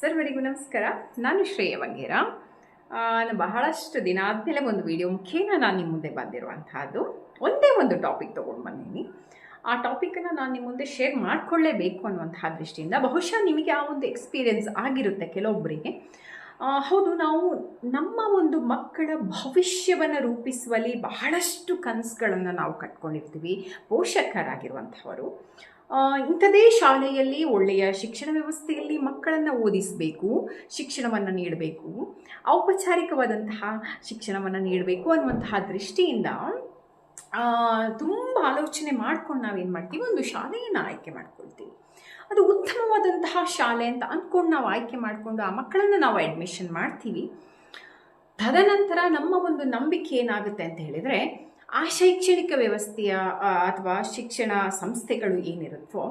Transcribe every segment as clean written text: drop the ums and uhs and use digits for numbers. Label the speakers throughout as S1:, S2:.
S1: ಸರ್ವರಿಗೂ ನಮಸ್ಕಾರ. ನಾನು ಶ್ರೇಯ ವಂಗೇರ. ಬಹಳಷ್ಟು ದಿನ ಆದಮೇಲೆ ಒಂದು ವಿಡಿಯೋ ಮುಖೇನ ನಾನು ನಿಮ್ಮ ಮುಂದೆ ಬಂದಿರುವಂತಹದ್ದು. ಒಂದೇ ಒಂದು ಟಾಪಿಕ್ ತೊಗೊಂಡು ಬಂದೀನಿ. ಆ ಟಾಪಿಕನ್ನು ನಾನು ನಿಮ್ಮ ಮುಂದೆ ಶೇರ್ ಮಾಡಿಕೊಳ್ಳೇಬೇಕು ಅನ್ನುವಂತಹ ದೃಷ್ಟಿಯಿಂದ. ಬಹುಶಃ ನಿಮಗೆ ಆ ಒಂದು ಎಕ್ಸ್ಪೀರಿಯೆನ್ಸ್ ಆಗಿರುತ್ತೆ ಕೆಲವೊಬ್ಬರಿಗೆ. ಹೌದು, ನಾವು ನಮ್ಮ ಒಂದು ಮಕ್ಕಳ ಭವಿಷ್ಯವನ್ನು ರೂಪಿಸುವಲ್ಲಿ ಬಹಳಷ್ಟು ಕನಸುಗಳನ್ನು ನಾವು ಕಟ್ಕೊಂಡಿರ್ತೀವಿ, ಪೋಷಕರಾಗಿರುವಂಥವರು. ಇಂಥದೇ ಶಾಲೆಯಲ್ಲಿ ಒಳ್ಳೆಯ ಶಿಕ್ಷಣ ವ್ಯವಸ್ಥೆಯಲ್ಲಿ ಮಕ್ಕಳನ್ನು ಓದಿಸಬೇಕು, ಶಿಕ್ಷಣವನ್ನು ನೀಡಬೇಕು, ಔಪಚಾರಿಕವಾದಂತಹ ಶಿಕ್ಷಣವನ್ನು ನೀಡಬೇಕು ಅನ್ನುವಂತಹ ದೃಷ್ಟಿಯಿಂದ ತುಂಬ ಆಲೋಚನೆ ಮಾಡ್ಕೊಂಡು ನಾವೇನು ಮಾಡ್ತೀವಿ, ಒಂದು ಶಾಲೆಯನ್ನು ಆಯ್ಕೆ ಮಾಡ್ಕೊಳ್ತೀವಿ. ಅದು ಉತ್ತಮವಾದಂತಹ ಶಾಲೆ ಅಂತ ಅಂದ್ಕೊಂಡು ನಾವು ಆಯ್ಕೆ ಮಾಡಿಕೊಂಡು ಆ ಮಕ್ಕಳನ್ನು ನಾವು ಅಡ್ಮಿಷನ್ ಮಾಡ್ತೀವಿ. ತದನಂತರ ನಮ್ಮ ಒಂದು ನಂಬಿಕೆ ಏನಾಗುತ್ತೆ ಅಂತ ಹೇಳಿದರೆ, ಆ ಶೈಕ್ಷಣಿಕ ವ್ಯವಸ್ಥೆಯ ಅಥವಾ ಶಿಕ್ಷಣ ಸಂಸ್ಥೆಗಳು ಏನಿರುತ್ತೋ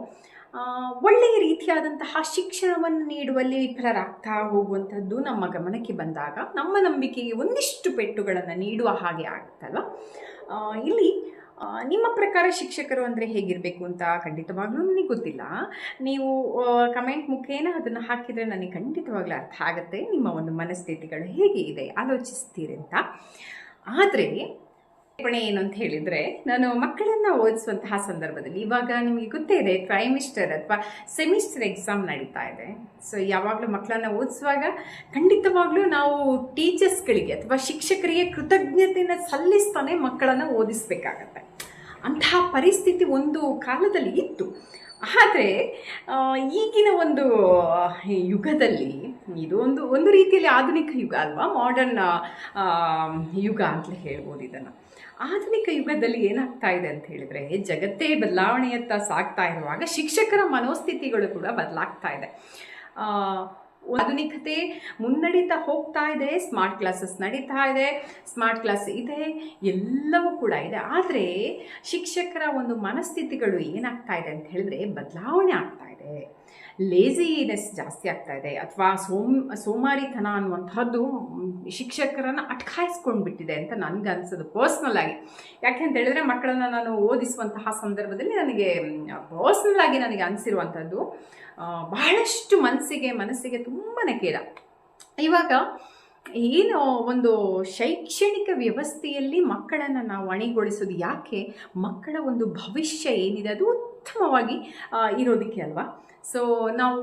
S1: ಒಳ್ಳೆಯ ರೀತಿಯಾದಂತಹ ಶಿಕ್ಷಣವನ್ನು ನೀಡುವಲ್ಲಿ ವಿಫಲರಾಗ್ತಾ ಹೋಗುವಂಥದ್ದು ನಮ್ಮ ಗಮನಕ್ಕೆ ಬಂದಾಗ ನಮ್ಮ ನಂಬಿಕೆಗೆ ಒಂದಿಷ್ಟು ಪೆಟ್ಟುಗಳನ್ನು ನೀಡುವ ಹಾಗೆ ಆಗುತ್ತಲ್ವ. ಇಲ್ಲಿ ನಿಮ್ಮ ಪ್ರಕಾರ ಶಿಕ್ಷಕರು ಅಂದರೆ ಹೇಗಿರಬೇಕು ಅಂತ ಖಂಡಿತವಾಗ್ಲೂ ನನಗೆ ಗೊತ್ತಿಲ್ಲ. ನೀವು ಕಮೆಂಟ್ ಮುಖೇನ ಅದನ್ನು ಹಾಕಿದರೆ ನನಗೆ ಖಂಡಿತವಾಗ್ಲೂ ಅರ್ಥ ಆಗುತ್ತೆ ನಿಮ್ಮ ಒಂದು ಮನಸ್ಥಿತಿಗಳು ಹೇಗೆ ಇದೆ, ಆಲೋಚಿಸ್ತೀರಿ ಅಂತ. ಆದರೆ ಏನು ಅಂತ ಹೇಳಿದರೆ, ನಾನು ಮಕ್ಕಳನ್ನು ಓದಿಸುವಂತಹ ಸಂದರ್ಭದಲ್ಲಿ ಇವಾಗ ನಿಮಗೆ ಗೊತ್ತೇ ಇದೆ, ಟ್ರೈಮಿಸ್ಟರ್ ಅಥವಾ ಸೆಮಿಸ್ಟರ್ ಎಕ್ಸಾಮ್ ನಡೀತಾ ಇದೆ. ಸೊ ಯಾವಾಗಲೂ ಮಕ್ಕಳನ್ನು ಓದಿಸುವಾಗ ಖಂಡಿತವಾಗ್ಲೂ ನಾವು ಟೀಚರ್ಸ್ಗಳಿಗೆ ಅಥವಾ ಶಿಕ್ಷಕರಿಗೆ ಕೃತಜ್ಞತೆಯನ್ನು ಸಲ್ಲಿಸ್ತಾನೆ ಮಕ್ಕಳನ್ನು ಓದಿಸ್ಬೇಕಾಗತ್ತೆ. ಅಂತಹ ಪರಿಸ್ಥಿತಿ ಒಂದು ಕಾಲದಲ್ಲಿ ಇತ್ತು. ಆದರೆ ಈಗಿನ ಒಂದು ಯುಗದಲ್ಲಿ ಇದು ಒಂದು ರೀತಿಯಲ್ಲಿ ಆಧುನಿಕ ಯುಗ ಅಲ್ವಾ, ಮಾಡರ್ನ್ ಯುಗ ಅಂತಲೇ ಹೇಳ್ಬೋದು ಇದನ್ನು. ಆಧುನಿಕ ಯುಗದಲ್ಲಿ ಏನಾಗ್ತಾ ಇದೆ ಅಂತ ಹೇಳಿದರೆ, ಜಗತ್ತೇ ಬದಲಾವಣೆಯತ್ತ ಸಾಗ್ತಾ ಇರುವಾಗ ಶಿಕ್ಷಕರ ಮನೋಸ್ಥಿತಿಗಳು ಕೂಡ ಬದಲಾಗ್ತಾ ಇದೆ. ಆಧುನಿಕತೆ ಮುನ್ನಡೀತಾ ಹೋಗ್ತಾ ಇದೆ. ಸ್ಮಾರ್ಟ್ ಕ್ಲಾಸಸ್ ನಡೀತಾ ಇದೆ, ಸ್ಮಾರ್ಟ್ ಕ್ಲಾಸ್ ಇದೆ, ಎಲ್ಲವೂ ಕೂಡ ಇದೆ. ಆದರೆ ಶಿಕ್ಷಕರ ಒಂದು ಮನಸ್ಥಿತಿಗಳು ಏನಾಗ್ತಾ ಇದೆ ಅಂತ ಹೇಳಿದ್ರೆ ಬದಲಾವಣೆ ಆಗ್ತಾ ಇದೆ. ಲೇಜಿನೆಸ್ ಜಾಸ್ತಿ ಆಗ್ತಾ ಇದೆ, ಅಥವಾ ಸೋಮಾರಿತನ ಅನ್ನುವಂಥದ್ದು ಶಿಕ್ಷಕರನ್ನು ಅಟ್ಕಾಯಿಸ್ಕೊಂಡು ಬಿಟ್ಟಿದೆ ಅಂತ ನನಗೆ ಅನಿಸೋದು ಪರ್ಸ್ನಲ್ ಆಗಿ. ಯಾಕೆ ಅಂತ ಹೇಳಿದ್ರೆ, ಮಕ್ಕಳನ್ನು ನಾನು ಓದಿಸುವಂತಹ ಸಂದರ್ಭದಲ್ಲಿ ನನಗೆ ಪರ್ಸ್ನಲ್ ಆಗಿ ನನಗೆ ಅನಿಸಿರುವಂಥದ್ದು ಬಹಳಷ್ಟು ಮನಸ್ಸಿಗೆ ತುಂಬಾ ಕೇಡ. ಇವಾಗ ಏನು ಒಂದು ಶೈಕ್ಷಣಿಕ ವ್ಯವಸ್ಥೆಯಲ್ಲಿ ಮಕ್ಕಳನ್ನು ನಾವು ಅಣಿಗೊಳಿಸೋದು ಯಾಕೆ, ಮಕ್ಕಳ ಒಂದು ಭವಿಷ್ಯ ಏನಿದೆ ಅದು ಉತ್ತಮವಾಗಿ ಇರೋದಕ್ಕೆ ಅಲ್ವಾ. ಸೊ ನಾವು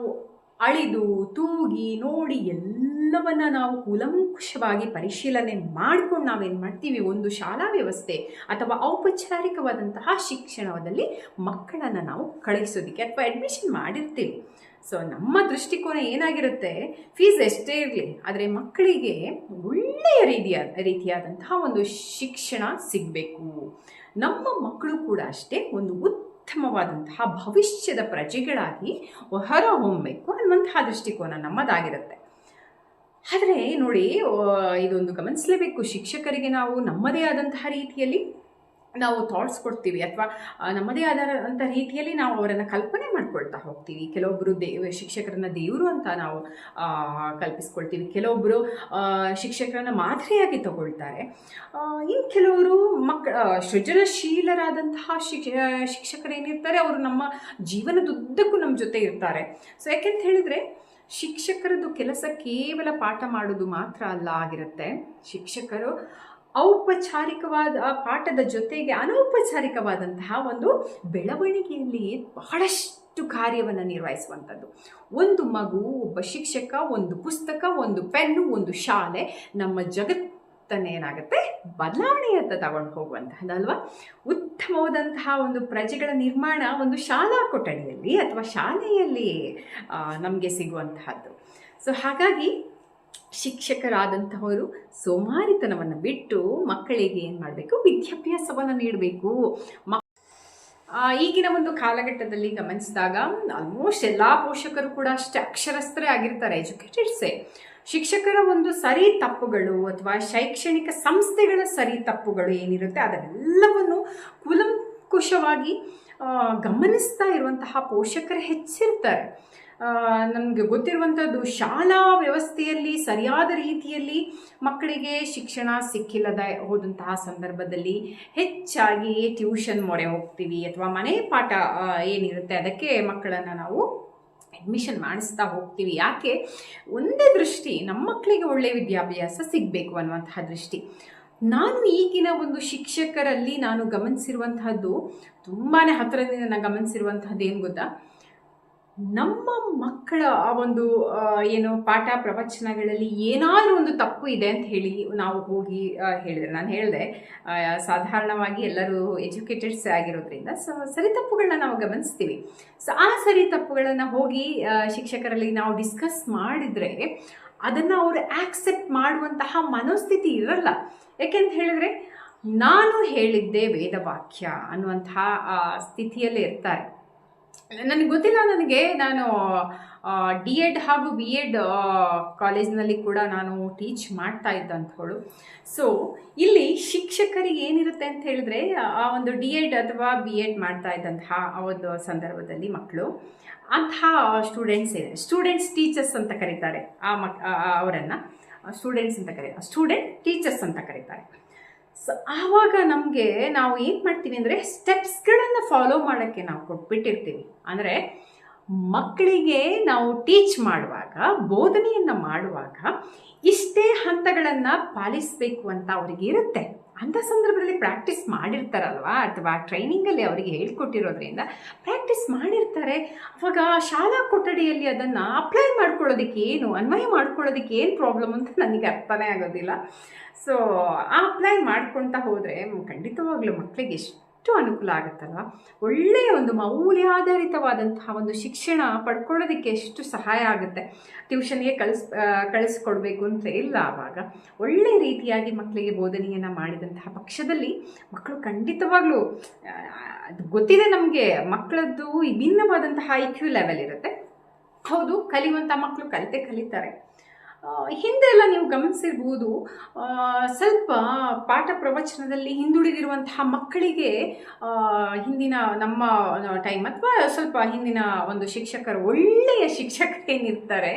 S1: ಅಳಿದು ತೂಗಿ ನೋಡಿ ಎಲ್ಲವನ್ನ ನಾವು ಕೂಲಂಕುಷವಾಗಿ ಪರಿಶೀಲನೆ ಮಾಡ್ಕೊಂಡು ನಾವೇನು ಮಾಡ್ತೀವಿ, ಒಂದು ಶಾಲಾ ವ್ಯವಸ್ಥೆ ಅಥವಾ ಔಪಚಾರಿಕವಾದಂತಹ ಶಿಕ್ಷಣದಲ್ಲಿ ಮಕ್ಕಳನ್ನು ನಾವು ಕಳಿಸೋದಕ್ಕೆ ಅಥವಾ ಅಡ್ಮಿಷನ್ ಮಾಡಿರ್ತೀವಿ. ಸೊ ನಮ್ಮ ದೃಷ್ಟಿಕೋನ ಏನಾಗಿರುತ್ತೆ, ಫೀಸ್ ಎಷ್ಟೇ ಇರಲಿ, ಆದರೆ ಮಕ್ಕಳಿಗೆ ಒಳ್ಳೆಯ ರೀತಿಯಾದಂತಹ ಒಂದು ಶಿಕ್ಷಣ ಸಿಗಬೇಕು. ನಮ್ಮ ಮಕ್ಕಳು ಕೂಡ ಅಷ್ಟೇ ಒಂದು ಉತ್ತಮವಾದಂತಹ ಭವಿಷ್ಯದ ಪ್ರಜೆಗಳಾಗಿ ಹೊರ ಹೊಮ್ಮಬೇಕು ಅನ್ನುವಂತಹ ದೃಷ್ಟಿಕೋನ ನಮ್ಮದಾಗಿರುತ್ತೆ. ಆದರೆ ನೋಡಿ, ಇದೊಂದು ಗಮನಿಸಲೇಬೇಕು, ಶಿಕ್ಷಕರಿಗೆ ನಾವು ನಮ್ಮದೇ ಆದಂತಹ ರೀತಿಯಲ್ಲಿ ನಾವು ಥಾಟ್ಸ್ ಕೊಡ್ತೀವಿ, ಅಥವಾ ನಮ್ಮದೇ ಆದಂಥ ರೀತಿಯಲ್ಲಿ ನಾವು ಅವರನ್ನು ಕಲ್ಪನೆ ಮಾಡ್ಕೊಳ್ತಾ ಹೋಗ್ತೀವಿ. ಕೆಲವೊಬ್ಬರು ಶಿಕ್ಷಕರನ್ನ ದೇವರು ಅಂತ ನಾವು ಕಲ್ಪಿಸ್ಕೊಳ್ತೀವಿ, ಕೆಲವೊಬ್ಬರು ಶಿಕ್ಷಕರನ್ನ ಮಾದರಿಯಾಗಿ ತಗೊಳ್ತಾರೆ. ಇನ್ನು ಕೆಲವರು ಸೃಜನಶೀಲರಾದಂತಹ ಶಿಕ್ಷಕರೇನಿರ್ತಾರೆ ಅವರು ನಮ್ಮ ಜೀವನದುದ್ದಕ್ಕೂ ನಮ್ಮ ಜೊತೆ ಇರ್ತಾರೆ. ಸೊ ಯಾಕೆಂತ ಹೇಳಿದರೆ, ಶಿಕ್ಷಕರದ್ದು ಕೆಲಸ ಕೇವಲ ಪಾಠ ಮಾಡೋದು ಮಾತ್ರ ಅಲ್ಲ ಆಗಿರುತ್ತೆ. ಶಿಕ್ಷಕರು ಔಪಚಾರಿಕವಾದ ಪಾಠದ ಜೊತೆಗೆ ಅನೌಪಚಾರಿಕವಾದಂತಹ ಒಂದು ಬೆಳವಣಿಗೆಯಲ್ಲಿ ಬಹಳಷ್ಟು ಕಾರ್ಯವನ್ನು ನಿರ್ವಹಿಸುವಂಥದ್ದು. ಒಂದು ಮಗು, ಒಬ್ಬ ಶಿಕ್ಷಕ, ಒಂದು ಪುಸ್ತಕ, ಒಂದು ಪೆನ್ನು, ಒಂದು ಶಾಲೆ ನಮ್ಮ ಜಗತ್ತನ್ನೇನಾಗುತ್ತೆ ಬದಲಾವಣೆಯತ್ತ ತಗೊಂಡು ಹೋಗುವಂತಹದ್ದಲ್ವಾ. ಉತ್ತಮವಾದಂತಹ ಒಂದು ಪ್ರಜೆಗಳ ನಿರ್ಮಾಣ ಒಂದು ಶಾಲಾ ಕೊಠಡಿಯಲ್ಲಿ ಅಥವಾ ಶಾಲೆಯಲ್ಲಿ ನಮಗೆ ಸಿಗುವಂತಹದ್ದು. ಸೊ ಹಾಗಾಗಿ ಶಿಕ್ಷಕರಾದಂತಹವರು ಸೋಮಾರಿತನವನ್ನು ಬಿಟ್ಟು ಮಕ್ಕಳಿಗೆ ಏನು ಮಾಡಬೇಕು, ವಿದ್ಯಾಭ್ಯಾಸವನ್ನು ನೀಡಬೇಕು. ಈಗಿನ ಒಂದು ಕಾಲಘಟ್ಟದಲ್ಲಿ ಗಮನಿಸಿದಾಗ ಆಲ್ಮೋಸ್ಟ್ ಎಲ್ಲ ಪೋಷಕರು ಕೂಡ ಅಷ್ಟೇ ಅಕ್ಷರಸ್ಥರೇ ಆಗಿರ್ತಾರೆ, ಎಜುಕೇಟೆಡ್ಸೇ. ಶಿಕ್ಷಕರ ಒಂದು ಸರಿ ತಪ್ಪುಗಳು ಅಥವಾ ಶೈಕ್ಷಣಿಕ ಸಂಸ್ಥೆಗಳ ಸರಿ ತಪ್ಪುಗಳು ಏನಿರುತ್ತೆ ಅದೆಲ್ಲವನ್ನು ಕೂಲಂಕುಷವಾಗಿ ಗಮನಿಸ್ತಾ ಇರುವಂತಹ ಪೋಷಕರು ಹೆಚ್ಚಿರ್ತಾರೆ. ನಮಗೆ ಗೊತ್ತಿರುವಂಥದ್ದು, ಶಾಲಾ ವ್ಯವಸ್ಥೆಯಲ್ಲಿ ಸರಿಯಾದ ರೀತಿಯಲ್ಲಿ ಮಕ್ಕಳಿಗೆ ಶಿಕ್ಷಣ ಸಿಕ್ಕಿಲ್ಲದ ಹೋದಂತಹ ಸಂದರ್ಭದಲ್ಲಿ ಹೆಚ್ಚಾಗಿ ಟ್ಯೂಷನ್ ಮೊರೆ ಹೋಗ್ತೀವಿ, ಅಥವಾ ಮನೆ ಪಾಠ ಏನಿರುತ್ತೆ ಅದಕ್ಕೆ ಮಕ್ಕಳನ್ನು ನಾವು ಅಡ್ಮಿಷನ್ ಮಾಡಿಸ್ತಾ ಹೋಗ್ತೀವಿ. ಯಾಕೆ? ಒಂದೇ ದೃಷ್ಟಿ, ನಮ್ಮ ಮಕ್ಕಳಿಗೆ ಒಳ್ಳೆಯ ವಿದ್ಯಾಭ್ಯಾಸ ಸಿಗಬೇಕು ಅನ್ನುವಂತಹ ದೃಷ್ಟಿ. ನಾನು ಈಗಿನ ಒಂದು ಶಿಕ್ಷಕರಲ್ಲಿ ನಾನು ಗಮನಿಸಿರುವಂತಹದ್ದು, ತುಂಬಾ ಹತ್ತಿರದಿಂದ ನಾನು ಗಮನಿಸಿರುವಂತಹದ್ದು ಏನು ಗೊತ್ತಾ, ನಮ್ಮ ಮಕ್ಕಳ ಆ ಒಂದು ಏನು ಪಾಠ ಪ್ರವಚನಗಳಲ್ಲಿ ಏನಾದರೂ ಒಂದು ತಪ್ಪು ಇದೆ ಅಂತ ಹೇಳಿ ನಾವು ಹೋಗಿ ಹೇಳಿದರೆ, ನಾನು ಹೇಳಿದೆ ಸಾಧಾರಣವಾಗಿ ಎಲ್ಲರೂ ಎಜುಕೇಟೆಡ್ಸ್ ಆಗಿರೋದ್ರಿಂದ ಸರಿ ತಪ್ಪುಗಳನ್ನ ನಾವು ಗಮನಿಸ್ತೀವಿ. ಆ ಸರಿ ತಪ್ಪುಗಳನ್ನು ಹೋಗಿ ಶಿಕ್ಷಕರಲ್ಲಿ ನಾವು ಡಿಸ್ಕಸ್ ಮಾಡಿದರೆ ಅದನ್ನು ಅವರು ಆಕ್ಸೆಪ್ಟ್ ಮಾಡುವಂತಹ ಮನೋಸ್ಥಿತಿ ಇರಲ್ಲ. ಯಾಕೆಂತ ಹೇಳಿದ್ರೆ, ನಾನು ಹೇಳಿದ್ದೆ ವೇದವಾಕ್ಯ ಅನ್ನುವಂತಹ ಸ್ಥಿತಿಯಲ್ಲೇ ಇರ್ತಾರೆ. ನನಗೆ ಗೊತ್ತಿಲ್ಲ, ನಾನು D.Ed ಹಾಗೂ B.Ed ಕಾಲೇಜ್ನಲ್ಲಿ ಕೂಡ ನಾನು ಟೀಚ್ ಮಾಡ್ತಾ ಇದ್ದಂಥವಳು. ಸೊ ಇಲ್ಲಿ ಶಿಕ್ಷಕರಿಗೆ ಏನಿರುತ್ತೆ ಅಂತ ಹೇಳಿದ್ರೆ, ಆ ಒಂದು D.Ed ಅಥವಾ B.Ed ಮಾಡ್ತಾ ಇದ್ದಂತಹ ಆ ಒಂದು ಸಂದರ್ಭದಲ್ಲಿ ಮಕ್ಕಳು ಅಂತಹ ಸ್ಟೂಡೆಂಟ್ಸ್ ಟೀಚರ್ಸ್ ಅಂತ ಕರೀತಾರೆ. ಅವರನ್ನು ಸ್ಟೂಡೆಂಟ್ಸ್ ಅಂತ ಕರೀತಾರೆ, ಸ್ಟೂಡೆಂಟ್ ಟೀಚರ್ಸ್ ಅಂತ ಕರೀತಾರೆ. ಸೊ ಆವಾಗ ನಮಗೆ ನಾವು ಏನು ಮಾಡ್ತೀವಿ ಅಂದರೆ, ಸ್ಟೆಪ್ಸ್ಗಳನ್ನು ಫಾಲೋ ಮಾಡೋಕ್ಕೆ ನಾವು ಕೊಟ್ಬಿಟ್ಟಿರ್ತೀವಿ. ಅಂದರೆ ಮಕ್ಕಳಿಗೆ ನಾವು ಟೀಚ್ ಮಾಡುವಾಗ, ಬೋಧನೆಯನ್ನು ಮಾಡುವಾಗ ಇಷ್ಟೇ ಹಂತಗಳನ್ನು ಪಾಲಿಸಬೇಕು ಅಂತ ಅವರಿಗೆ ಇರುತ್ತೆ. ಅಂಥ ಸಂದರ್ಭದಲ್ಲಿ ಪ್ರಾಕ್ಟೀಸ್ ಮಾಡಿರ್ತಾರಲ್ವಾ, ಅಥವಾ ಟ್ರೈನಿಂಗಲ್ಲಿ ಅವರಿಗೆ ಹೇಳ್ಕೊಟ್ಟಿರೋದ್ರಿಂದ ಪ್ರಾಕ್ಟೀಸ್ ಮಾಡಿರ್ತಾರೆ. ಅವಾಗ ಶಾಲಾ ಕೊಠಡಿಯಲ್ಲಿ ಅದನ್ನು ಅಪ್ಲೈ ಮಾಡ್ಕೊಳ್ಳೋದಕ್ಕೆ ಅನ್ವಯ ಮಾಡ್ಕೊಳ್ಳೋದಕ್ಕೆ ಏನು ಪ್ರಾಬ್ಲಮ್ ಅಂತ ನನಗೆ ಅರ್ಥನೇ ಆಗೋದಿಲ್ಲ. ಸೊ ಅಪ್ಲೈ ಮಾಡ್ಕೊಳ್ತಾ ಹೋದರೆ ಖಂಡಿತವಾಗ್ಲೂ ಮಕ್ಕಳಿಗೆ ಎಷ್ಟು ಅನುಕೂಲ ಆಗುತ್ತಲ್ವ. ಒಳ್ಳೆಯ ಒಂದು ಮೌಲ್ಯಾಧಾರಿತವಾದಂತಹ ಒಂದು ಶಿಕ್ಷಣ ಪಡ್ಕೊಳ್ಳೋದಕ್ಕೆ ಎಷ್ಟು ಸಹಾಯ ಆಗುತ್ತೆ. ಟ್ಯೂಷನ್ಗೆ ಕಳಿಸ್ಕೊಡ್ಬೇಕು ಅಂತ ಇಲ್ಲ, ಆವಾಗ ಒಳ್ಳೆಯ ರೀತಿಯಾಗಿ ಮಕ್ಕಳಿಗೆ ಬೋಧನೆಯನ್ನು ಮಾಡಿದಂತಹ ಪಕ್ಷದಲ್ಲಿ ಮಕ್ಕಳು ಖಂಡಿತವಾಗ್ಲೂ, ಅದು ಗೊತ್ತಿದೆ ನಮಗೆ, ಮಕ್ಕಳದ್ದು ವಿಭಿನ್ನವಾದಂತಹ IQ ಲೆವೆಲ್ ಇರುತ್ತೆ. ಹೌದು, ಕಲಿಯುವಂಥ ಮಕ್ಕಳು ಕಲಿತಾರೆ. ಹಿಂದೆ ಎಲ್ಲ ನೀವು ಗಮನಿಸಿರ್ಬೋದು, ಸ್ವಲ್ಪ ಪಾಠ ಪ್ರವಚನದಲ್ಲಿ ಹಿಂದುಳಿದಿರುವಂತಹ ಮಕ್ಕಳಿಗೆ ಹಿಂದಿನ ನಮ್ಮ ಟೈಮ್ ಅಥವಾ ಸ್ವಲ್ಪ ಹಿಂದಿನ ಒಂದು ಶಿಕ್ಷಕರು, ಒಳ್ಳೆಯ ಶಿಕ್ಷಕರೇನಿರ್ತಾರೆ,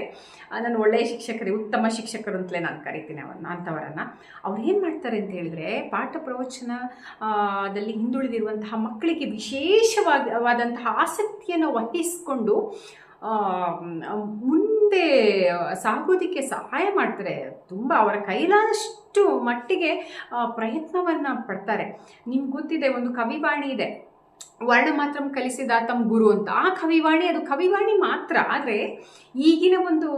S1: ನಾನು ಒಳ್ಳೆಯ ಶಿಕ್ಷಕರೇ, ಉತ್ತಮ ಶಿಕ್ಷಕರು ಅಂತಲೇ ನಾನು ಕರಿತೀನಿ ಅಂಥವರನ್ನು. ಅವ್ರು ಏನು ಮಾಡ್ತಾರೆ ಅಂತ ಹೇಳಿದ್ರೆ, ಪಾಠ ಪ್ರವಚನದಲ್ಲಿ ಹಿಂದುಳಿದಿರುವಂತಹ ಮಕ್ಕಳಿಗೆ ವಿಶೇಷವಾದಂತಹ ಆಸಕ್ತಿಯನ್ನು ವಹಿಸಿಕೊಂಡು ಮುಂದೆ ಸಾಗೋದಕ್ಕೆ ಸಹಾಯ ಮಾಡ್ತಾರೆ. ತುಂಬ ಅವರ ಕೈಲಾದಷ್ಟು ಮಟ್ಟಿಗೆ ಪ್ರಯತ್ನವನ್ನು ಪಡ್ತಾರೆ. ನಿಮ್ಗೆ ಗೊತ್ತಿದೆ, ಒಂದು ಕವಿವಾಣಿ ಇದೆ, ವರ್ಣ ಮಾತ್ರ ಕಲಿಸಿದ ತಮ್ಮ ಗುರು ಅಂತ. ಆ ಕವಿವಾಣಿ, ಅದು ಕವಿವಾಣಿ ಮಾತ್ರ. ಆದರೆ ಈಗಿನ ಒಂದು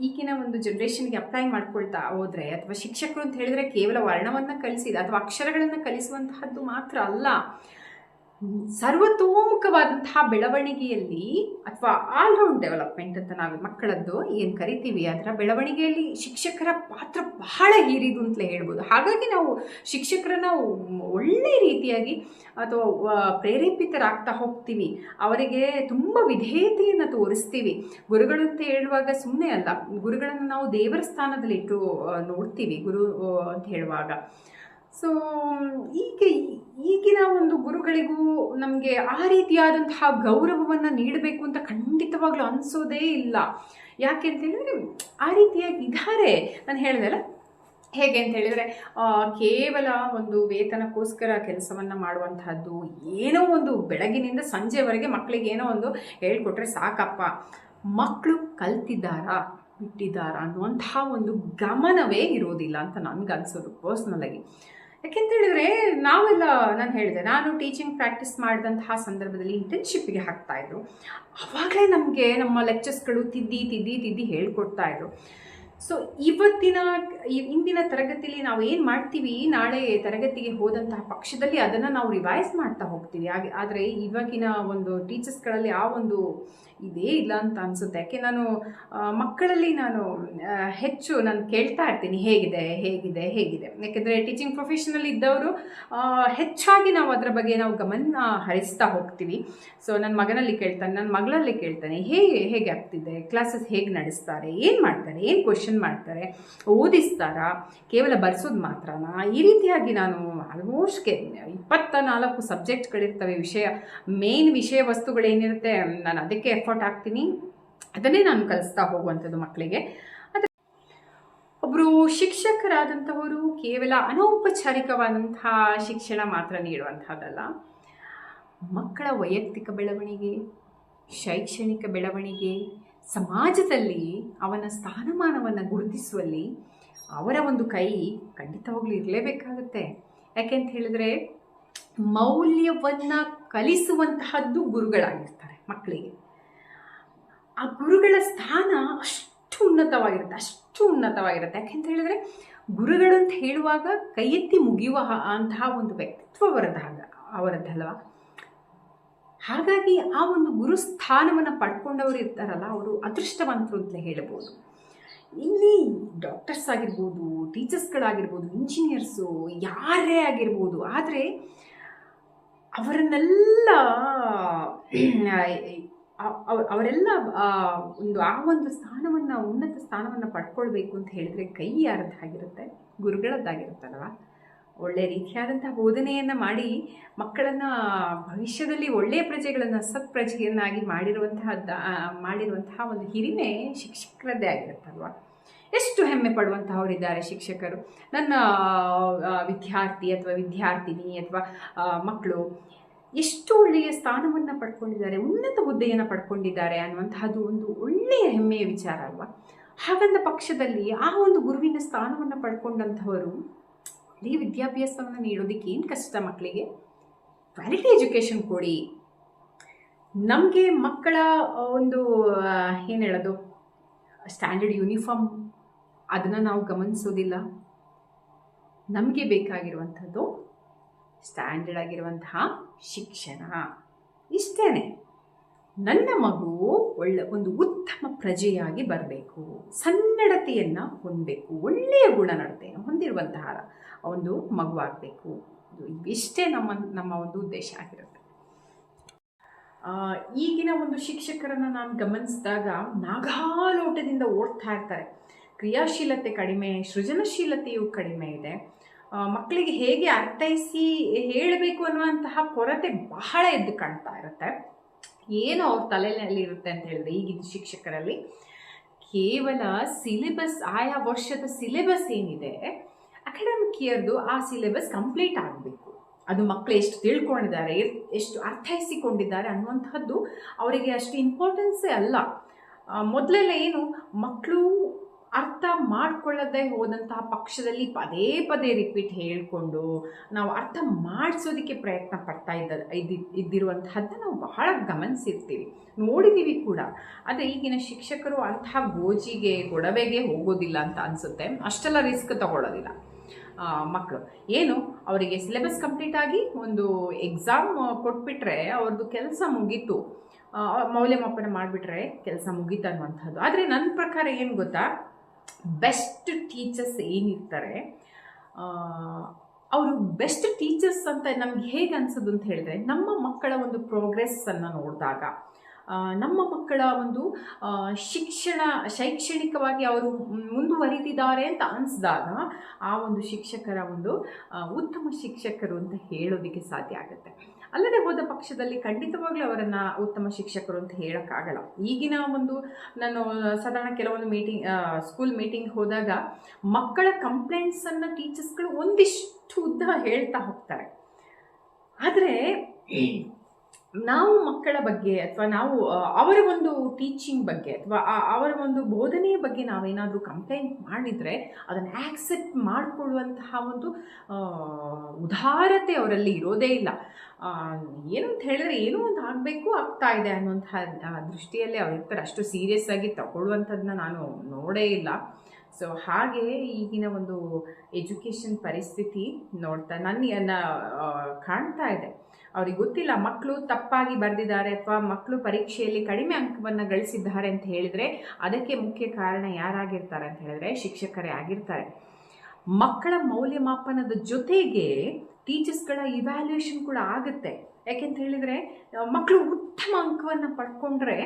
S1: ಈಗಿನ ಒಂದು ಜನ್ರೇಷನ್ಗೆ ಅಪ್ಲೈ ಮಾಡ್ಕೊಳ್ತಾ ಹೋದರೆ, ಅಥವಾ ಶಿಕ್ಷಕರು ಅಂತ ಹೇಳಿದ್ರೆ ಕೇವಲ ವರ್ಣವನ್ನು ಕಲಿಸಿದ ಅಥವಾ ಅಕ್ಷರಗಳನ್ನು ಕಲಿಸುವಂತಹದ್ದು ಮಾತ್ರ ಅಲ್ಲ, ಸರ್ವತೋಮುಖವಾದಂತಹ ಬೆಳವಣಿಗೆಯಲ್ಲಿ ಅಥವಾ ಆಲ್ರೌಂಡ್ ಡೆವಲಪ್ಮೆಂಟ್ ಅಂತ ನಾವು ಮಕ್ಕಳದ್ದು ಏನು ಕರಿತೀವಿ, ಅದರ ಬೆಳವಣಿಗೆಯಲ್ಲಿ ಶಿಕ್ಷಕರ ಪಾತ್ರ ಬಹಳ ಹೀರಿದು ಅಂತಲೇ ಹೇಳ್ಬೋದು. ಹಾಗಾಗಿ ನಾವು ಶಿಕ್ಷಕರನ್ನ ಒಳ್ಳೆಯ ರೀತಿಯಾಗಿ ಅಥವಾ ಪ್ರೇರೇಪಿತರಾಗ್ತಾ ಹೋಗ್ತೀವಿ, ಅವರಿಗೆ ತುಂಬ ವಿಧೇಯತೆಯನ್ನು ತೋರಿಸ್ತೀವಿ. ಗುರುಗಳು ಅಂತ ಹೇಳುವಾಗ ಸುಮ್ಮನೆ ಅಲ್ಲ, ಗುರುಗಳನ್ನು ನಾವು ದೇವರ ಸ್ಥಾನದಲ್ಲಿ ಇಟ್ಟು ನೋಡ್ತೀವಿ ಗುರು ಅಂತ ಹೇಳುವಾಗ. ಸೊ ಈಗಿನ ಒಂದು ಗುರುಗಳಿಗೂ ನಮಗೆ ಆ ರೀತಿಯಾದಂತಹ ಗೌರವವನ್ನು ನೀಡಬೇಕು ಅಂತ ಖಂಡಿತವಾಗ್ಲೂ ಅನಿಸೋದೇ ಇಲ್ಲ. ಯಾಕೆ ಅಂತ ಹೇಳಿದ್ರೆ, ಆ ರೀತಿಯಾಗಿ ಇದ್ದಾರೆ. ನಾನು ಹೇಳಿದೆಲ್ಲ, ಹೇಗೆ ಅಂತ ಹೇಳಿದರೆ, ಕೇವಲ ಒಂದು ವೇತನಕ್ಕೋಸ್ಕರ ಕೆಲಸವನ್ನು ಮಾಡುವಂತಹದ್ದು, ಏನೋ ಒಂದು ಬೆಳಗಿನಿಂದ ಸಂಜೆವರೆಗೆ ಮಕ್ಕಳಿಗೆ ಏನೋ ಒಂದು ಹೇಳ್ಕೊಟ್ರೆ ಸಾಕಪ್ಪ, ಮಕ್ಕಳು ಕಲ್ತಿದ್ದಾರಾ ಬಿಟ್ಟಿದ್ದಾರಾ ಅನ್ನುವಂತಹ ಒಂದು ಗಮನವೇ ಇರೋದಿಲ್ಲ ಅಂತ ನನಗನ್ಸೋದು ಪರ್ಸ್ನಲಾಗಿ. ಯಾಕೆಂತೇಳಿದರೆ, ನಾನು ಹೇಳಿದೆ, ನಾನು ಟೀಚಿಂಗ್ ಪ್ರಾಕ್ಟೀಸ್ ಮಾಡಿದಂತಹ ಸಂದರ್ಭದಲ್ಲಿ ಇಂಟರ್ನ್ಶಿಪ್ಪಿಗೆ ಹಾಕ್ತಾಯಿದ್ರು. ಆವಾಗಲೇ ನಮಗೆ ನಮ್ಮ ಲೆಕ್ಚರ್ಸ್ಗಳು ತಿದ್ದಿ ಹೇಳ್ಕೊಡ್ತಾಯಿದ್ರು. ಸೊ ಇಂದಿನ ತರಗತಿಯಲ್ಲಿ ನಾವು ಏನು ಮಾಡ್ತೀವಿ, ನಾಳೆ ತರಗತಿಗೆ ಹೋದಂತಹ ಪಕ್ಷದಲ್ಲಿ ಅದನ್ನು ನಾವು ರಿವೈಸ್ ಮಾಡ್ತಾ ಹೋಗ್ತೀವಿ. ಆದರೆ ಇವಾಗಿನ ಒಂದು ಟೀಚರ್ಸ್ಗಳಲ್ಲಿ ಆ ಒಂದು ಇದೇ ಇಲ್ಲ ಅಂತ ಅನಿಸುತ್ತೆ. ಯಾಕೆ ನಾನು ಮಕ್ಕಳಲ್ಲಿ ಹೆಚ್ಚು ಕೇಳ್ತಾ ಇರ್ತೀನಿ, ಹೇಗಿದೆ. ಯಾಕೆಂದರೆ ಟೀಚಿಂಗ್ ಪ್ರೊಫೆಷನಲ್ಲಿ ಇದ್ದವರು ಹೆಚ್ಚಾಗಿ ನಾವು ಅದರ ಬಗ್ಗೆ ನಾವು ಗಮನ ಹರಿಸ್ತಾ ಹೋಗ್ತೀವಿ. ಸೊ ನನ್ನ ಮಗನಲ್ಲಿ ಕೇಳ್ತಾನೆ, ನನ್ನ ಮಗಳಲ್ಲಿ ಕೇಳ್ತಾನೆ, ಹೇಗೆ ಆಗ್ತಿದೆ, ಕ್ಲಾಸಸ್ ಹೇಗೆ ನಡೆಸ್ತಾರೆ, ಏನು ಮಾಡ್ತಾರೆ, ಏನು ಕ್ವಶನ್ ಮಾಡ್ತಾರೆ, ಓದಿಸ್ತಾರಾ, ಕೇವಲ ಬರ್ಸೋದು ಮಾತ್ರನಾ, ಈ ರೀತಿಯಾಗಿ ನಾನು ಆಲ್ಮೋಸ್ಟ್ 24 ಸಬ್ಜೆಕ್ಟ್ಗಳಿರ್ತವೆ, ಮೇನ್ ವಿಷಯ ವಸ್ತುಗಳೇನಿರುತ್ತೆ, ನಾನು ಅದಕ್ಕೆ ಎಫರ್ಟ್ ಹಾಕ್ತೀನಿ, ಅದನ್ನೇ ನಾನು ಕಲಿಸ್ತಾ ಹೋಗುವಂಥದ್ದು ಮಕ್ಕಳಿಗೆ. ಒಬ್ಬರು ಶಿಕ್ಷಕರಾದಂಥವರು ಕೇವಲ ಅನೌಪಚಾರಿಕವಾದಂತಹ ಶಿಕ್ಷಣ ಮಾತ್ರ ನೀಡುವಂಥದ್ದಲ್ಲ, ಮಕ್ಕಳ ವೈಯಕ್ತಿಕ ಬೆಳವಣಿಗೆ, ಶೈಕ್ಷಣಿಕ ಬೆಳವಣಿಗೆ, ಸಮಾಜದಲ್ಲಿ ಅವನ ಸ್ಥಾನಮಾನವನ್ನು ಗುರುತಿಸುವಲ್ಲಿ ಅವರ ಒಂದು ಕೈ ಖಂಡಿತವಾಗ್ಲೂ ಇರಲೇಬೇಕಾಗುತ್ತೆ. ಯಾಕೆಂತ ಹೇಳಿದ್ರೆ ಮೌಲ್ಯವನ್ನು ಕಲಿಸುವಂತಹದ್ದು ಗುರುಗಳಾಗಿರ್ತಾರೆ ಮಕ್ಕಳಿಗೆ. ಆ ಗುರುಗಳ ಸ್ಥಾನ ಅಷ್ಟು ಉನ್ನತವಾಗಿರುತ್ತೆ. ಯಾಕೆಂತ ಹೇಳಿದ್ರೆ ಗುರುಗಳು ಅಂತ ಹೇಳುವಾಗ ಕೈ ಎತ್ತಿ ಮುಗಿಯುವ ಅಂತಹ ಒಂದು ವ್ಯಕ್ತಿತ್ವ ಅವರದ್ದಲ್ವ. ಹಾಗಾಗಿ ಆ ಒಂದು ಗುರು ಸ್ಥಾನವನ್ನು ಪಡ್ಕೊಂಡವರು ಇರ್ತಾರಲ್ಲ, ಅವರು ಅದೃಷ್ಟವಂತರು ಅಂತಲೇ ಹೇಳ್ಬೋದು. ಇಲ್ಲಿ ಡಾಕ್ಟರ್ಸ್ ಆಗಿರ್ಬೋದು, ಟೀಚರ್ಸ್ಗಳಾಗಿರ್ಬೋದು, ಇಂಜಿನಿಯರ್ಸು, ಯಾರೇ ಆಗಿರ್ಬೋದು, ಆದರೆ ಅವರೆಲ್ಲ ಒಂದು ಸ್ಥಾನವನ್ನು, ಉನ್ನತ ಸ್ಥಾನವನ್ನು ಪಡ್ಕೊಳ್ಬೇಕು ಅಂತ ಹೇಳಿದ್ರೆ ಕೈ ಯಾರದ್ದಾಗಿರುತ್ತೆ? ಗುರುಗಳದ್ದಾಗಿರುತ್ತಲ್ವ. ಒಳ್ಳೆಯ ರೀತಿಯಾದಂತಹ ಬೋಧನೆಯನ್ನು ಮಾಡಿ ಮಕ್ಕಳನ್ನು ಭವಿಷ್ಯದಲ್ಲಿ ಒಳ್ಳೆಯ ಪ್ರಜೆಗಳನ್ನು ಸತ್ಪ್ರಜೆಯನ್ನಾಗಿ ಮಾಡಿರುವಂತಹ ಒಂದು ಹಿರಿಮೆ ಶಿಕ್ಷಕರದ್ದೇ ಆಗಿರುತ್ತಲ್ವ. ಎಷ್ಟು ಹೆಮ್ಮೆ ಪಡುವಂತಹವರಿದ್ದಾರೆ ಶಿಕ್ಷಕರು. ನನ್ನ ವಿದ್ಯಾರ್ಥಿ ಅಥವಾ ವಿದ್ಯಾರ್ಥಿನಿ ಅಥವಾ ಮಕ್ಕಳು ಎಷ್ಟು ಒಳ್ಳೆಯ ಸ್ಥಾನವನ್ನು ಪಡ್ಕೊಂಡಿದ್ದಾರೆ, ಉನ್ನತ ಹುದ್ದೆಯನ್ನು ಪಡ್ಕೊಂಡಿದ್ದಾರೆ ಅನ್ನುವಂತಹದ್ದು ಒಂದು ಒಳ್ಳೆಯ ಹೆಮ್ಮೆಯ ವಿಚಾರ ಅಲ್ವಾ. ಹಾಗಂದ ಪಕ್ಷದಲ್ಲಿ ಆ ಒಂದು ಗುರುವಿನ ಸ್ಥಾನವನ್ನು ಪಡ್ಕೊಂಡಂಥವರು ಒಳ್ಳೆಯ ವಿದ್ಯಾಭ್ಯಾಸವನ್ನು ನೀಡೋದಕ್ಕೆ ಏನು ಕಷ್ಟ? ಮಕ್ಕಳಿಗೆ ಕ್ವಾಲಿಟಿ ಎಜುಕೇಷನ್ ಕೊಡಿ. ನಮಗೆ ಮಕ್ಕಳ ಒಂದು ಏನು ಹೇಳೋದು, ಸ್ಟ್ಯಾಂಡರ್ಡ್ ಯೂನಿಫಾರ್ಮ್ ಅದನ್ನು ನಾವು ಗಮನಿಸೋದಿಲ್ಲ. ನಮಗೆ ಬೇಕಾಗಿರುವಂಥದ್ದು ಸ್ಟ್ಯಾಂಡರ್ಡ್ ಆಗಿರುವಂತಹ ಶಿಕ್ಷಣ. ಇಷ್ಟೇ. ನನ್ನ ಮಗು ಒಂದು ಉತ್ತಮ ಪ್ರಜೆಯಾಗಿ ಬರಬೇಕು, ಸನ್ನಡತೆಯನ್ನು ಹೊಂದಬೇಕು, ಒಳ್ಳೆಯ ಗುಣನಡತೆಯನ್ನು ಹೊಂದಿರುವಂತಹ ಒಂದು ಮಗುವಾಗಬೇಕು. ಇಷ್ಟೇ ನಮ್ಮ ಒಂದು ಉದ್ದೇಶ ಆಗಿರುತ್ತೆ. ಈಗಿನ ಒಂದು ಶಿಕ್ಷಕರನ್ನು ನಾನು ಗಮನಿಸಿದಾಗ ನಾಗಾಲೋಟದಿಂದ ಓಡ್ತಾ ಇರ್ತಾರೆ. ಕ್ರಿಯಾಶೀಲತೆ ಕಡಿಮೆ, ಸೃಜನಶೀಲತೆಯು ಕಡಿಮೆ ಇದೆ. ಮಕ್ಕಳಿಗೆ ಹೇಗೆ ಅರ್ಥೈಸಿ ಹೇಳಬೇಕು ಅನ್ನುವಂತಹ ಕೊರತೆ ಬಹಳ ಎದ್ದು ಕಾಣ್ತಾ ಇರುತ್ತೆ. ಏನು ಅವ್ರ ತಲೆಯಲ್ಲಿ ಇರುತ್ತೆ ಅಂತ ಹೇಳಿದ್ರೆ ಈಗಿನ ಶಿಕ್ಷಕರಲ್ಲಿ ಕೇವಲ ಸಿಲೆಬಸ್, ಆಯಾ ವರ್ಷದ ಸಿಲೆಬಸ್ ಏನಿದೆ ಅಕಾಡೆಮಿಕ್ ಇಯರ್ದು ಆ ಸಿಲೆಬಸ್ ಕಂಪ್ಲೀಟ್ ಆಗಬೇಕು. ಅದು ಮಕ್ಕಳು ಎಷ್ಟು ತಿಳ್ಕೊಂಡಿದ್ದಾರೆ, ಎಷ್ಟು ಅರ್ಥೈಸಿಕೊಂಡಿದ್ದಾರೆ ಅನ್ನುವಂಥದ್ದು ಅವರಿಗೆ ಅಷ್ಟು ಇಂಪಾರ್ಟೆನ್ಸೇ ಅಲ್ಲ. ಮೊದಲೆಲ್ಲ ಏನು, ಮಕ್ಕಳು ಅರ್ಥ ಮಾಡಿಕೊಳ್ಳದೆ ಹೋದಂತಹ ಪಕ್ಷದಲ್ಲಿ ಪದೇ ಪದೇ ರಿಪೀಟ್ ಹೇಳಿಕೊಂಡು ನಾವು ಅರ್ಥ ಮಾಡಿಸೋದಕ್ಕೆ ಪ್ರಯತ್ನ ಪಡ್ತಾ ಇದ್ದಿರುವಂತಹದ್ದು ನಾವು ಬಹಳ ಗಮನಿಸಿರ್ತೀವಿ, ನೋಡಿದ್ದೀವಿ ಕೂಡ. ಆದರೆ ಈಗಿನ ಶಿಕ್ಷಕರು ಅಂತಹ ಗೊಡವೆಗೆ ಹೋಗೋದಿಲ್ಲ ಅಂತ ಅನಿಸುತ್ತೆ. ಅಷ್ಟೆಲ್ಲ ರಿಸ್ಕ್ ತಗೊಳ್ಳೋದಿಲ್ಲ. ಮಕ್ಕಳು ಏನು, ಅವರಿಗೆ ಸಿಲೆಬಸ್ ಕಂಪ್ಲೀಟ್ ಆಗಿ ಒಂದು ಎಕ್ಸಾಮ್ ಕೊಟ್ಬಿಟ್ರೆ ಅವ್ರದ್ದು ಕೆಲಸ ಮುಗೀತು, ಮೌಲ್ಯಮಾಪನ ಮಾಡಿಬಿಟ್ರೆ ಕೆಲಸ ಮುಗೀತು ಅನ್ನುವಂಥದ್ದು. ಆದರೆ ನನ್ನ ಪ್ರಕಾರ ಏನು ಗೊತ್ತಾ, ಬೆಸ್ಟ್ ಟೀಚರ್ಸ್ ಏನಿರ್ತಾರೆ ಅವರು ಬೆಸ್ಟ್ ಟೀಚರ್ಸ್ ಅಂತ ನಮ್ಗೆ ಹೇಗೆ ಅನ್ಸೋದು ಅಂತ ಹೇಳಿದ್ರೆ, ನಮ್ಮ ಮಕ್ಕಳ ಒಂದು ಪ್ರೋಗ್ರೆಸ್ಸನ್ನು ನೋಡಿದಾಗ, ನಮ್ಮ ಮಕ್ಕಳ ಒಂದು ಶೈಕ್ಷಣಿಕವಾಗಿ ಅವರು ಮುಂದುವರಿದಿದ್ದಾರೆ ಅಂತ ಅನಿಸಿದಾಗ ಆ ಒಂದು ಶಿಕ್ಷಕರ ಒಂದು ಉತ್ತಮ ಶಿಕ್ಷಕರು ಅಂತ ಹೇಳೋದಕ್ಕೆ ಸಾಧ್ಯ ಆಗುತ್ತೆ. ಅಲ್ಲದೆ ಹೋದ ಪಕ್ಷದಲ್ಲಿ ಖಂಡಿತವಾಗ್ಲೂ ಅವರನ್ನು ಉತ್ತಮ ಶಿಕ್ಷಕರು ಅಂತ ಹೇಳೋಕ್ಕಾಗಲ್ಲ. ಈಗಿನ ಒಂದು ನಾನು ಸಾಧಾರಣ ಕೆಲವೊಂದು ಸ್ಕೂಲ್ ಮೀಟಿಂಗ್ ಹೋದಾಗ ಮಕ್ಕಳ ಕಂಪ್ಲೇಂಟ್ಸನ್ನು ಟೀಚರ್ಸ್ಗಳು ಒಂದಿಷ್ಟು ಉದ್ದ ಹೇಳ್ತಾ ಹೋಗ್ತಾರೆ. ಆದರೆ ನಾವು ಮಕ್ಕಳ ಬಗ್ಗೆ ಅಥವಾ ನಾವು ಅವರ ಒಂದು ಟೀಚಿಂಗ್ ಬಗ್ಗೆ ಅಥವಾ ಅವರ ಒಂದು ಬೋಧನೆಯ ಬಗ್ಗೆ ನಾವೇನಾದರೂ ಕಂಪ್ಲೇಂಟ್ ಮಾಡಿದರೆ ಅದನ್ನು ಆಕ್ಸೆಪ್ಟ್ ಮಾಡಿಕೊಳ್ಳುವಂತಹ ಒಂದು ಉದಾರತೆ ಅವರಲ್ಲಿ ಇರೋದೇ ಇಲ್ಲ. ಏನು ಅಂತ ಹೇಳಿದ್ರೆ ಏನೋ ಒಂದು ಆಗಬೇಕು, ಆಗ್ತಾ ಇದೆ ಅನ್ನುವಂತಹ ದೃಷ್ಟಿಯಲ್ಲಿ ಅವರಿರ್ತಾರೆ. ಅಷ್ಟು ಸೀರಿಯಸ್ ಆಗಿ ತಗೊಳ್ಳುವಂಥದ್ದನ್ನ ನಾನು ನೋಡೇ ಇಲ್ಲ. ಸೊ ಹಾಗೆ ಈಗಿನ ಒಂದು ಎಜುಕೇಷನ್ ಪರಿಸ್ಥಿತಿ ನೋಡ್ತಾ ನನ್ನ ಕಾಣ್ತಾ ಇದೆ. ಅವ್ರಿಗೆ ಗೊತ್ತಿಲ್ಲ ಮಕ್ಕಳು ತಪ್ಪಾಗಿ ಬರೆದಿದ್ದಾರೆ ಅಥವಾ ಮಕ್ಕಳು ಪರೀಕ್ಷೆಯಲ್ಲಿ ಕಡಿಮೆ ಅಂಕವನ್ನು ಗಳಿಸಿದ್ದಾರೆ ಅಂತ ಹೇಳಿದರೆ ಅದಕ್ಕೆ ಮುಖ್ಯ ಕಾರಣ ಯಾರಾಗಿರ್ತಾರೆ ಅಂತ ಹೇಳಿದ್ರೆ ಶಿಕ್ಷಕರೇ ಆಗಿರ್ತಾರೆ. ಮಕ್ಕಳ ಮೌಲ್ಯಮಾಪನದ ಜೊತೆಗೆ ಟೀಚರ್ಸ್ಗಳ ಇವ್ಯಾಲ್ಯೂಯೇಷನ್ ಕೂಡ ಆಗುತ್ತೆ. ಯಾಕೆಂತ ಹೇಳಿದರೆ ಮಕ್ಕಳು ಉತ್ತಮ ಅಂಕವನ್ನು ಪಡ್ಕೊಂಡ್ರೆ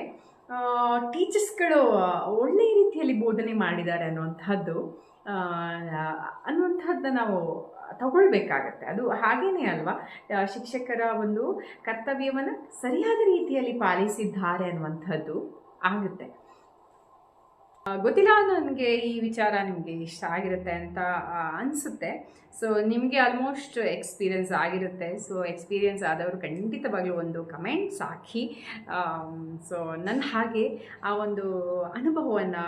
S1: ಟೀಚರ್ಸ್ಗಳು ಒಳ್ಳೆಯ ರೀತಿಯಲ್ಲಿ ಬೋಧನೆ ಮಾಡಿದ್ದಾರೆ ಅನ್ನುವಂಥದ್ದನ್ನ ನಾವು ತಗೊಳ್ಬೇಕಾಗತ್ತೆ. ಅದು ಹಾಗೇನೇ ಅಲ್ವಾ, ಶಿಕ್ಷಕರ ಒಂದು ಕರ್ತವ್ಯವನ್ನು ಸರಿಯಾದ ರೀತಿಯಲ್ಲಿ ಪಾಲಿಸಿದ್ದಾರೆ ಅನ್ನುವಂಥದ್ದು ಆಗುತ್ತೆ. ಗೊತ್ತಿಲ್ಲ, ನನಗೆ ಈ ವಿಚಾರ ನಿಮಗೆ ಇಷ್ಟ ಆಗಿರುತ್ತೆ ಅಂತ ಅನಿಸುತ್ತೆ. ಸೊ ನಿಮಗೆ ಆಲ್ಮೋಸ್ಟ್ ಎಕ್ಸ್ಪೀರಿಯನ್ಸ್ ಆಗಿರುತ್ತೆ. ಸೊ ಎಕ್ಸ್ಪೀರಿಯನ್ಸ್ ಆದವರು ಖಂಡಿತವಾಗ್ಲೂ ಒಂದು ಕಮೆಂಟ್ಸ್ ಹಾಕಿ. ಸೊ ನನ್ನ ಹಾಗೆ ಆ ಒಂದು ಅನುಭವವನ್ನು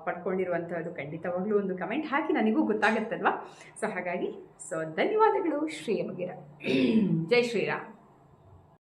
S1: ಪಡ್ಕೊಂಡಿರುವಂಥದ್ದು ಖಂಡಿತವಾಗ್ಲೂ ಒಂದು ಕಮೆಂಟ್ ಹಾಕಿ, ನನಗೂ ಗೊತ್ತಾಗುತ್ತಲ್ವ. ಸೊ ಹಾಗಾಗಿ ಧನ್ಯವಾದಗಳು ಶ್ರೇಯ ಬಗೇರ. ಜೈ ಶ್ರೀರಾಮ್.